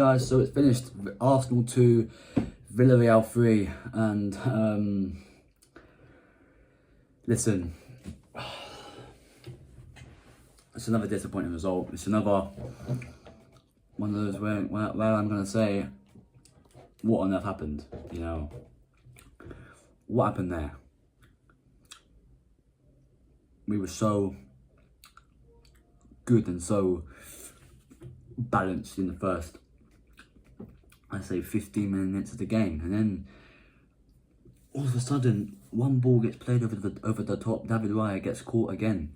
guys, so it's finished. Arsenal 2, Villarreal 3, and listen, it's another disappointing result. It's another one of those where I'm going to say, what on earth happened? You know, what happened there? We were so good and so balanced in the first, I'd say, 15 minutes of the game, and then all of a sudden one ball gets played over the top. David Raya gets caught again,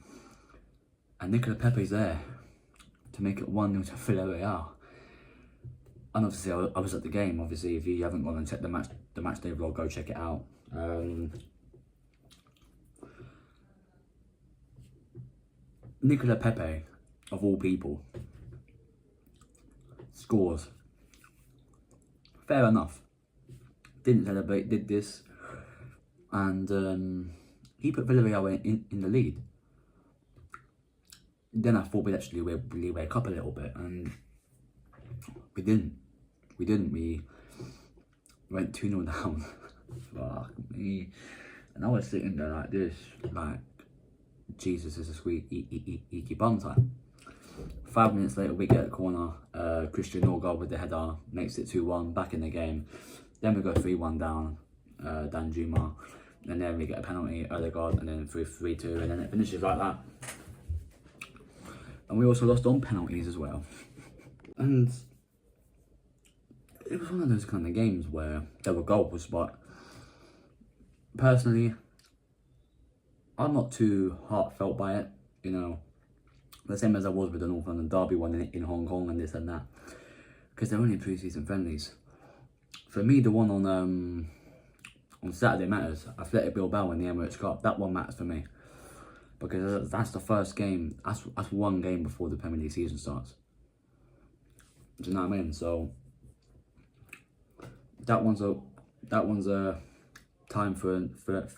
and Nicola Pepe's there to make it 1-0 to Villarreal. And obviously I was at the game. Obviously, if you haven't gone and checked the match day vlog, go check it out. Nicola Pepe, of all people, scores. Fair enough. Didn't celebrate, did this. And he put Villarreal in the lead. Then I thought we'd actually really wake up a little bit, and we didn't. We went 2-0 down. Fuck me. And I was sitting there like this, like, Jesus is a sweet eeky bum time. 5 minutes later, we get a corner. Christian Norgard with the header makes it 2-1, back in the game. Then we go 3-1 down, Dan Juma. And then we get a penalty, Odegaard, and then 3-2, and then it finishes like that. And we also lost on penalties as well. And it was one of those kind of games where there were goals, but personally, I'm not too heartfelt by it, you know. The same as I was with the North London Derby one in Hong Kong and this and that, because they're only pre-season friendlies. For me, the one on Saturday matters. Athletic Bilbao in the Emirates Cup, that one matters for me, because that's the first game. That's one game before the Premier League season starts. Do you know what I mean? So that one's a time for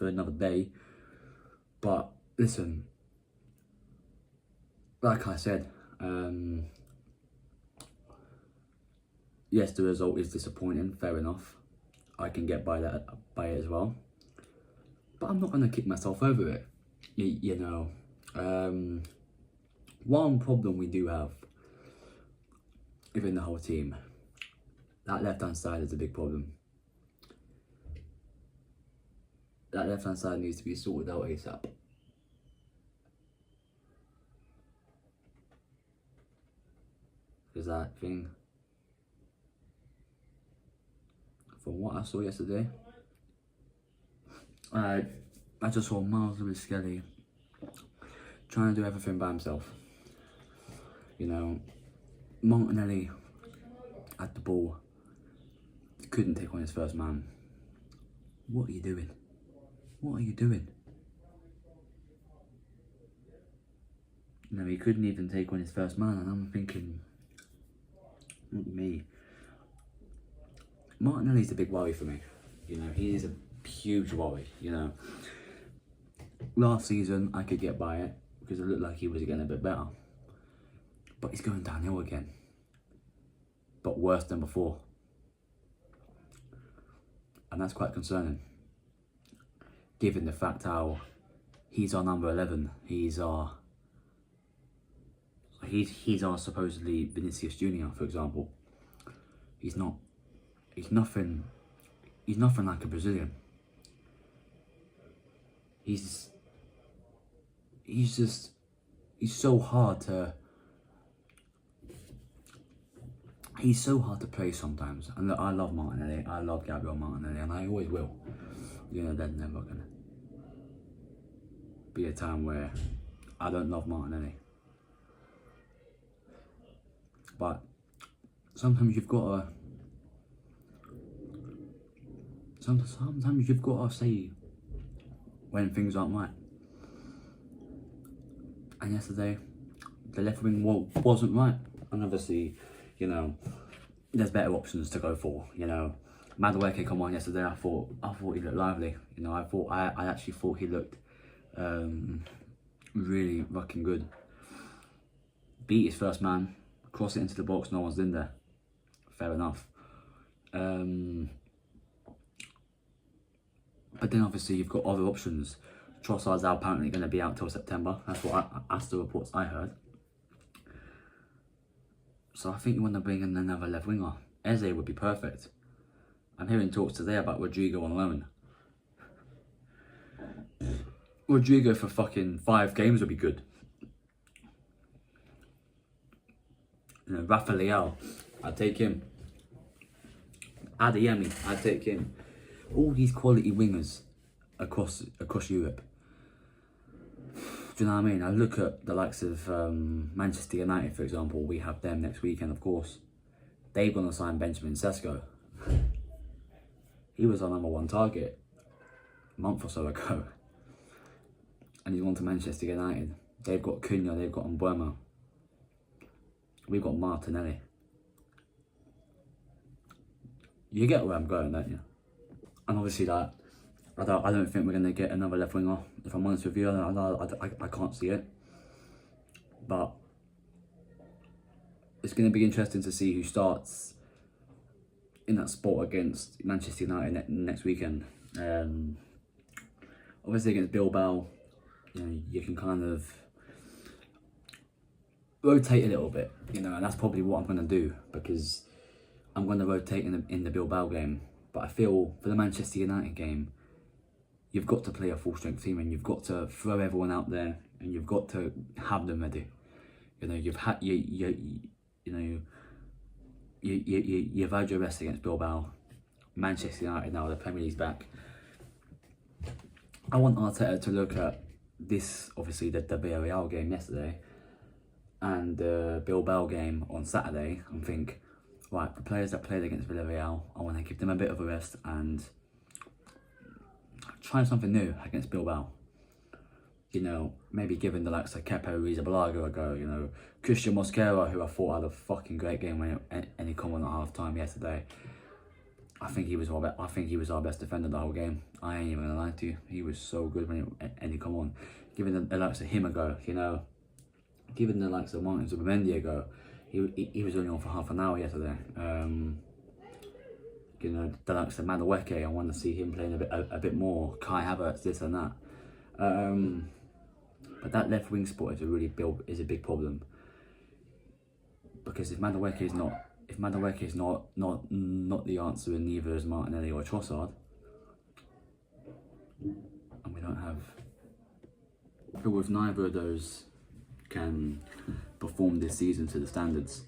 another day. But listen, like I said, yes, the result is disappointing. Fair enough, I can get by it as well. But I'm not gonna kick myself over it. You know, one problem we do have within the whole team, that left-hand side is a big problem. That left-hand side needs to be sorted out ASAP. Because that thing, from what I saw yesterday, I just saw Miles Lewis-Skelly trying to do everything by himself. You know, Martinelli at the ball couldn't take on his first man. What are you doing? What are you doing? You know, he couldn't even take on his first man, and I'm thinking, look at me. Martinelli's a big worry for me. You know, he is a huge worry, you know. Last season, I could get by it because it looked like he was getting a bit better. But he's going downhill again. But worse than before. And that's quite concerning, given the fact how he's our number 11. He's our supposedly Vinicius Junior, for example. He's nothing like a Brazilian. He's so hard to play sometimes. And look, I love Martinelli, I love Gabriel Martinelli, and I always will. You know, there's never gonna be a time where I don't love Martinelli. But sometimes you've got to say when things aren't right. And yesterday, the left wing wasn't right. And obviously, you know, there's better options to go for. You know, Madueke come on yesterday. I thought he looked lively. You know, I actually thought he looked really fucking good. Beat his first man, cross it into the box, no one's in there. fair enough. But then obviously you've got other options. Trossard's apparently going to be out till September. That's the reports I heard. So I think you want to bring in another left winger. Eze would be perfect. I'm hearing talks today about Rodrigo on loan. Rodrigo for fucking 5 games would be good. You know, Villarreal, I'd take him. Adeyemi, I'd take him. All these quality wingers across Europe. Do you know what I mean? I look at the likes of Manchester United, for example. We have them next weekend, of course. They're going to sign Benjamin Sesko. He was our #1 target a month or so ago. And he's gone to Manchester United. They've got Cunha, they've got Mbeumo. We've got Martinelli. You get where I'm going, don't you? And obviously that, I don't think we're going to get another left winger. If I'm honest with you, I can't see it. But it's going to be interesting to see who starts in that spot against Manchester United next weekend. Obviously against Bilbao, you know, you can kind of rotate a little bit, you know, and that's probably what I'm going to do, because I'm going to rotate in the Bilbao game. But I feel for the Manchester United game, you've got to play a full strength team, and you've got to throw everyone out there, and you've got to have them ready. You know, you've had you've had your rest against Bilbao. Manchester United now, the Premier League's back. I want Arteta to look at this, obviously the Villarreal game yesterday and the Bilbao game on Saturday, and think, right, the players that played against Villarreal, I want to give them a bit of a rest and try something new against Bilbao. You know, maybe giving the likes of Kepa Arrizabalaga a go, you know, Christian Mosquera, who I thought had a fucking great game when he come on at half time yesterday. I think he was our best defender the whole game. I ain't even gonna lie to you. He was so good when he come on. Giving the likes of him a go, you know. Giving the likes of Martin Zubimendi a go. He was only on for half an hour yesterday. You know, the likes of Madueke, I want to see him playing a bit more. Kai Havertz, this and that. But that left wing spot is a big problem, because if Madueke is not the answer, and neither is Martinelli or Trossard, and we don't have, but if neither of those can perform this season to the standards,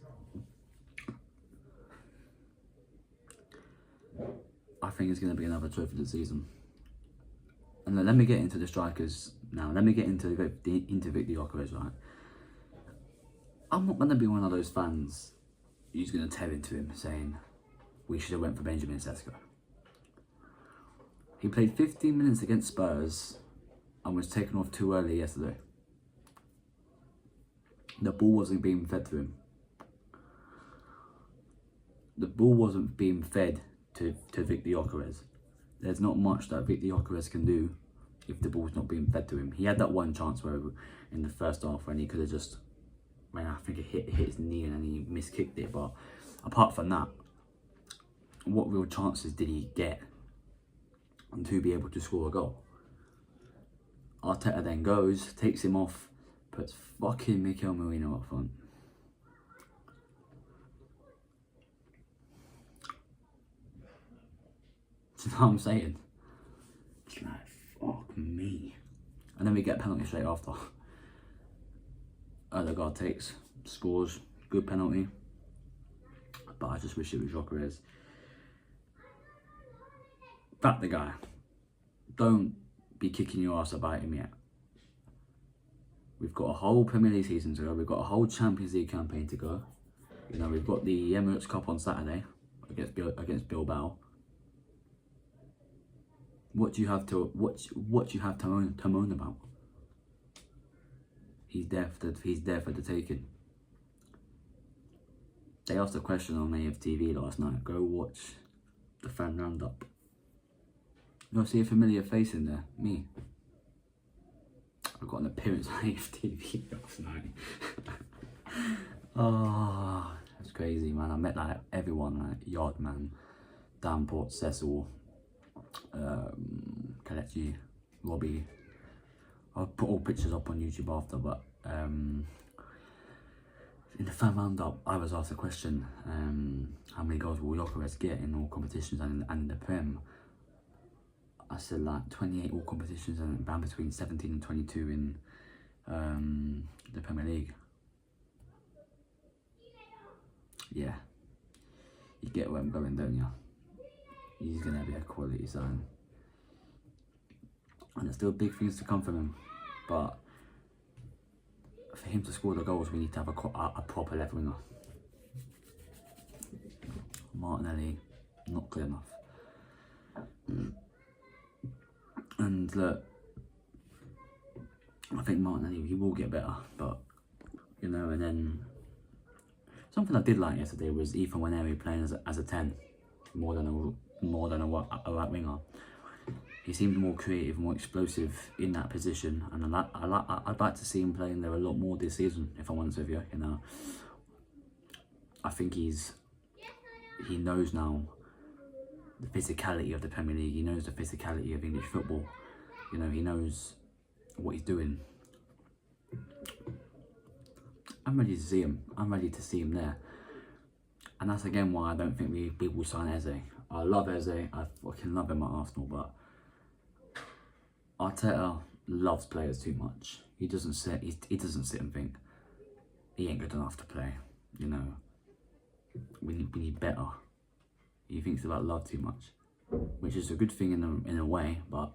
I think it's going to be another trophy this season. And let me get into the strikers now. Let me get into Victor Gyökeres, right? I'm not going to be one of those fans who's going to tear into him saying we should have went for Benjamin Sesko. He played 15 minutes against Spurs and was taken off too early yesterday. The ball wasn't being fed to him. The ball wasn't being fed to Victor Gyökeres. There's not much that Victor Gyökeres can do if the ball's not being fed to him. He had that one chance where in the first half when he could have just, when I think it hit his knee and then he miskicked it. But apart from that, what real chances did he get to be able to score a goal? Arteta then goes, takes him off, puts fucking Mikel Merino up front. Do you know what I'm saying? It's like, fuck me. And then we get a penalty straight after. Odegaard takes, scores, good penalty. But I just wish it was Gyökeres. Back the guy. Don't be kicking your ass about him yet. We've got a whole Premier League season to go. We've got a whole Champions League campaign to go. You know, we've got the Emirates Cup on Saturday against Bilbao. What do you have to moan about? He's there for the taking. They asked a question on AFTV last night. Go watch the fan roundup. You'll see a familiar face in there. Me. I got an appearance on AFTV last night. Oh, that's crazy, man. I met like everyone, like Yardman, Damport, Cecil, Kalechi, Robbie. I'll put all pictures up on YouTube after, but in the fan roundup, I was asked a question, how many goals will Gyökeres get in all competitions and in the Prem? I said like 28 all competitions and around between 17 and 22 in the Premier League. Yeah, you get where I'm going, don't you? He's going to be a quality sign. And there's still big things to come from him, but for him to score the goals, we need to have a proper left winger. Martinelli, not good enough. And look, I think Martinelli, he will get better, but you know. And then something I did like yesterday was Ethan Waneri playing as a 10 more than a right winger. He seemed more creative, more explosive in that position, and I'd like to see him playing there a lot more this season. If I'm honest with you, you know, I think he knows now the physicality of the Premier League. He knows the physicality of English football. You know, he knows what he's doing. I'm ready to see him. I'm ready to see him there. And that's again why I don't think we will sign Eze. I love Eze. I fucking love him at Arsenal, but Arteta loves players too much. He doesn't sit and think he ain't good enough to play. You know, we need better. He thinks about love too much, which is a good thing in a way, but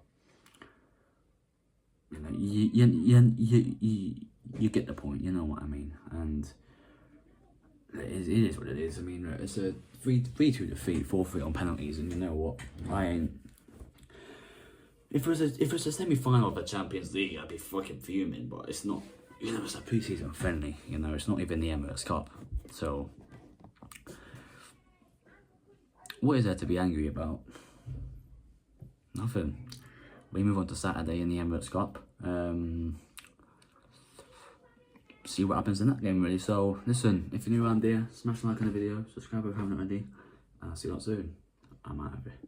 you know, you get the point. You know what I mean? And it is what it is. I mean, it's a 3-2 defeat, 4-3 on penalties, and you know what? I ain't. If it was a semi-final of the Champions League, I'd be fucking fuming. But it's not. You know, it's a pre-season friendly. You know, it's not even the Emirates Cup. So, what is there to be angry about? Nothing. We move on to Saturday in the Emirates Cup. See what happens in that game, really. So, listen, if you're new around here, smash the like on the video, subscribe if you haven't already, and I'll see you lot soon. I'm out of here.